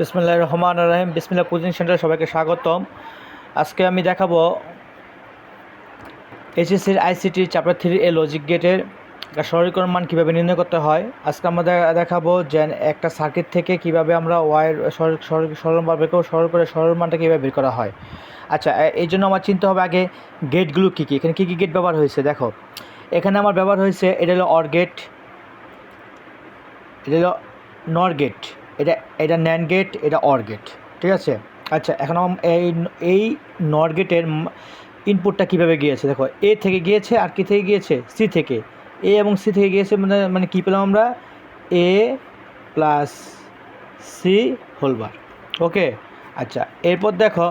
বিসমিল্লাহির রহমানির রহিম। বিসমিল্লাহ কোচিং সেন্টারে সবাইকে স্বাগতম। আজকে আমি দেখাবো এইচএসসির আইসিটি চ্যাপ্টার 3 এ লজিক গেটের সরলীকরণ মান কীভাবে নির্ণয় করতে হয়। আজকে আমরা দেখাবো যে একটা সার্কিট থেকে কীভাবে আমরা ওয়াইয়ের সরল মান বের করব, সরল করে সরল মানটা কীভাবে বের করা হয়। আচ্ছা, এই জন্য আমার চিন্তা হবে আগে গেটগুলো কী কী, এখানে কী কী গেট ব্যবহার হয়েছে। দেখো, এখানে আমার ব্যবহার হয়েছে, এটা হলো অর গেট, এটা হলো নর গেট, এটা ন্যান্ড গেট, এটা অর গেট, ঠিক আছে। আচ্ছা, এখন এই নর গেটের ইনপুটটা কীভাবে গিয়েছে, দেখো এ থেকে গিয়েছে আর কি থেকে গিয়েছে, সি থেকে। এ এবং সি থেকে গিয়েছে, মানে কী পেলাম আমরা, এ প্লাস সি হোল বার। ওকে, আচ্ছা এরপর দেখো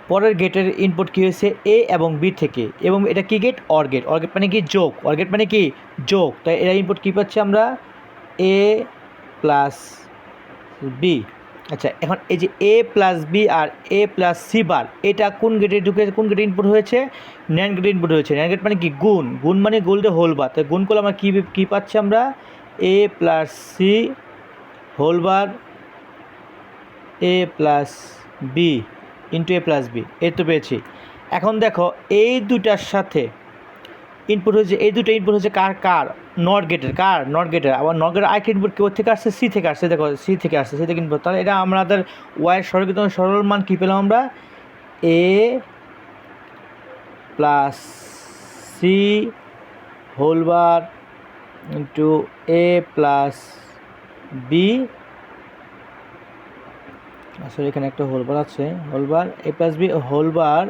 পরের গেটের ইনপুট কী হয়েছে, এ এবং বি থেকে, এবং এটা কি gate, or gate. Or gate মানে কি যোগ, অর গেট মানে কি যোগ, তাই এরা ইনপুট কী পাচ্ছি আমরা, এ প্লাস বি। আচ্ছা, এখন এই যে এ প্লাস বি আর এ প্লাস সি বার, এটা কোন গেটে ঢুকে, কোন গেটে ইনপুট হয়েছে, ন্যান্ড গেটে ইনপুট হয়েছে। ন্যান্ড গেট মানে কি গুণ, গুণ মানে গোল্ডে হোল বার, তাই গুণ করলে আমরা কী পাচ্ছি আমরা, A plus C whole bar A plus B into A plus B, এই তো পেয়েছি। এখন দেখো এই দুটার সাথে ইনপুট হয়েছে, এই দুটো ইনপুট হচ্ছে কার নট গেটের, নট গেটের। আবার নট গেটের আরেকটা ইনপুট কোথা থেকে আসছে, সি থেকে আসছে। দেখো সি থেকে আসছে, সি থেকে ইনপুট, তাহলে এটা আমাদের ওয়াইয়ের সরল মান কী পেলাম আমরা, A plus C whole bar into A plus B, আসলে এখানে একটা হোল বার আছে, whole bar A plus B whole bar.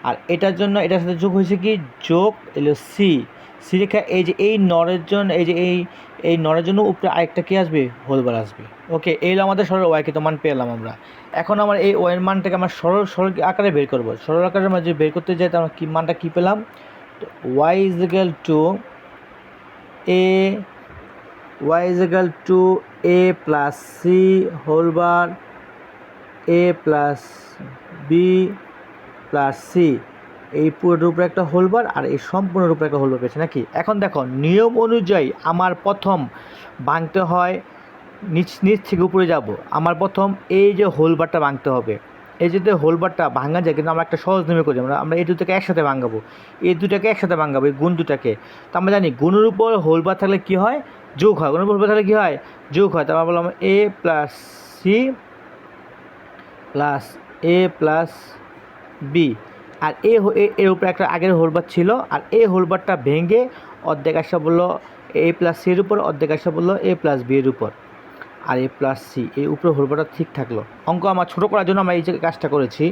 আর এটার জন্য এটার সাথে যোগ হয়েছে কি, যোগ এলো সি, সি রেখা এই যে এই নরের জন্য, এই যে এই নরের জন্য উপরে আরেকটা কী আসবে, হোল বার আসবে। ওকে, এই হলো আমাদের সরল ওয়াই, কিন্তু মান পেলাম আমরা। এখন আমার এই ওয়াইয়ের মানটাকে আমরা সরল আকারে বের করবো। সরল আকারে আমরা যদি বের করতে যাই, তো আমরা মানটা কী পেলাম, তো Y is equal to A plus C whole bar A plus B plus C, এই পুরোটার উপরে একটা হোল বার আর এই সম্পূর্ণের উপরে একটা হোল বার পেয়েছে নাকি। এখন দেখো নিয়ম অনুযায়ী আমার প্রথম ভাঙতে হয়, নিচ থেকে উপরে যাব, আমার প্রথম এই যে হোল বারটা ভাঙতে হবে। এই যদি হোল বারটা ভাঙা যায়, কিন্তু আমরা একটা সহজ নিয়মে করি, আমরা এই দুটাকে একসাথে ভাঙাবো, এই দুটাকে একসাথে ভাঙাবো, এই গুণ দুটাকে। তো আমরা জানি গুণের উপর হোল বার থাকলে কী হয়, যোগ হয়, গুণের উপর হোল বার থাকলে কী হয়, যোগ হয়। তারপর বললাম এ প্লাস সি প্লাস এ প্লাস বি, আর এর উপরে একটা আগের হোলবার ছিল, আর এই হোলবারটা ভেঙে অর্ধেক আসা বললো এ প্লাস সির উপর, অর্ধেক আসা বললো এ প্লাস বি এর উপর, আর এ প্লাস সি এই উপরে হোলবারটা ঠিক থাকলো। অঙ্ক আমার ছোটো করার জন্য আমরা এই যে কাজটা করেছি।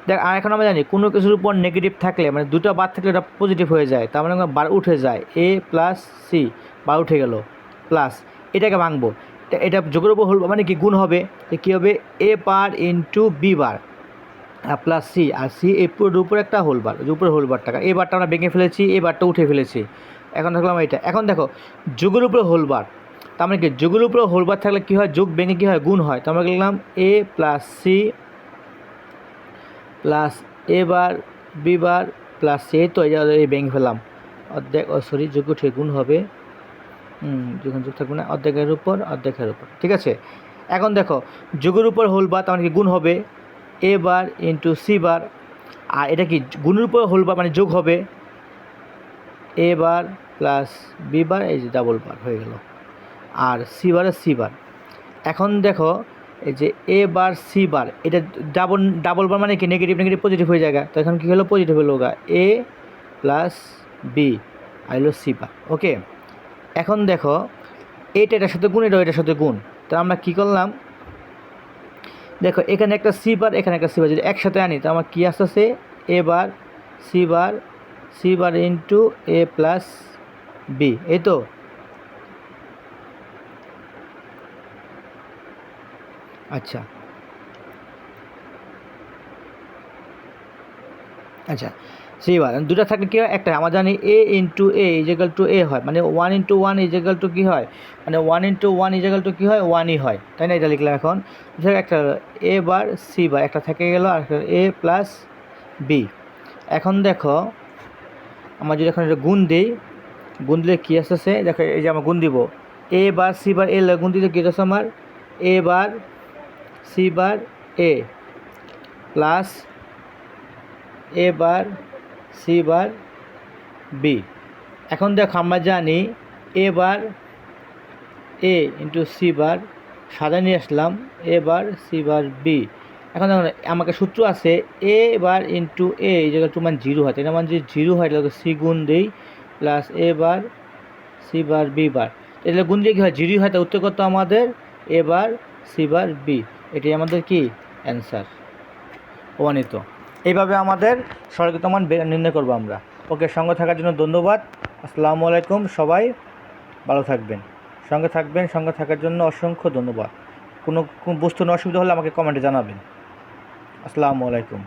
দেখ, আর এখন আমরা জানি কোনো কিছুর উপর নেগেটিভ থাকলে, মানে দুটো বার থাকলে এটা পজিটিভ হয়ে যায়, তার মানে বার উঠে যায়, এ প্লাস সি বার উঠে গেল, প্লাস এটাকে ভাঙবো, এটা যোগের উপর হোল মানে কি গুণ হবে, কী হবে, A bar into B bar plus C, আর সি এই পুরোর উপরে একটা হোল বার, উপরে হোল বারটা, এই বারটা আমরা ভেঙে ফেলেছি, এই বারটা উঠে ফেলেছি। এখন দেখলাম এটা। এখন দেখো যোগের উপরে হোল বার, তার মানে কি যোগের উপরে হোল বার থাকলে কী হয়, যোগ ভেঙে কী হয়, গুণ হয়। তো আমরা লিখলাম A plus C plus A bar B bar plus C, এই তো এই ভেঙে ফেলাম অর্ধেক, সরি যোগ উঠে গুণ হবে, যখন যোগ থাকবে না, অর্ধেকের উপর, ঠিক আছে। এখন দেখো যোগের উপর হোল বার, তার মানে কি গুণ হবে, এ বার ইন্টু সি বার, আর এটা কি গুণের উপর হোল বার মানে যোগ হবে, এ বার প্লাস বি বার, এই যে ডাবল বার হয়ে গেল, আর সি বার। এখন দেখো এই যে এ বার সি বার, এটা ডাবল বার মানে কি নেগেটিভ পজিটিভ হয়ে যায়, তো এখন কী হলো, পজিটিভ হলো এ প্লাস বি আর হলো সি বার। ওকে, এখন দেখো এটার সাথে গুণ, এটার সাথে গুণ, তো আমরা কী করলাম, দেখো এখানে একটা সি বার, এখানে একটা সি বার, যদি একসাথে আনি তো আমার কী আসতেছে, এ bar C bar into A plus B, এই তো। আচ্ছা সি বার দুটা থাকলে কী হয়, একটা আমরা জানি এ ইন্টু এ ইজেকাল টু এ হয়, মানে 1 ইন্টু 1 ইজেকাল টু কী হয়, মানে 1 ইন্টু 1 ইজেকাল টু কী হয়, 1ই হয়, তাই না। এটা লিখলাম। এখন একটা এ বার সি বার একটা থেকে গেল, আর এ প্লাস বি। এখন দেখো আমরা যদি এখন এটা গুণ দিই, গুণ দিলে কী আসতেছে, দেখো এই যে আমরা গুণ দিব, এ বার সি বার, এ গুণ দিলে কী আসছে আমার, এ bar C bar A plus A bar C bar B. এখন দেখো আমরা জানি এ বার এ ইন্টু সি বার সাদা নিয়ে আসলাম এ বার সি বার বি। এখন দেখুন আমাকে সূত্র আছে এ বার ইন্টু এ এই জায়গায় টু মান জিরো হয়, এটা মান যদি জিরো হয় তাহলে সি গুণ দিই plus A bar C bar B bar, এটা গুণ দিয়ে কী হয় জিরো হয়, তা উত্তর করতে আমাদের এ বার সি বার বি, এটাই আমাদের কি অ্যান্সার প্রমাণিত। এইভাবে আমাদের সরলকৃত মান নির্ণয় করবো আমরা। ওকে, সঙ্গে থাকার জন্য ধন্যবাদ। আসসালামু আলাইকুম, সবাই ভালো থাকবেন, সঙ্গে থাকবেন, সঙ্গে থাকার জন্য অসংখ্য ধন্যবাদ। কোনো বুঝতে অসুবিধা হলে আমাকে কমেন্টে জানাবেন। আসসালামু আলাইকুম।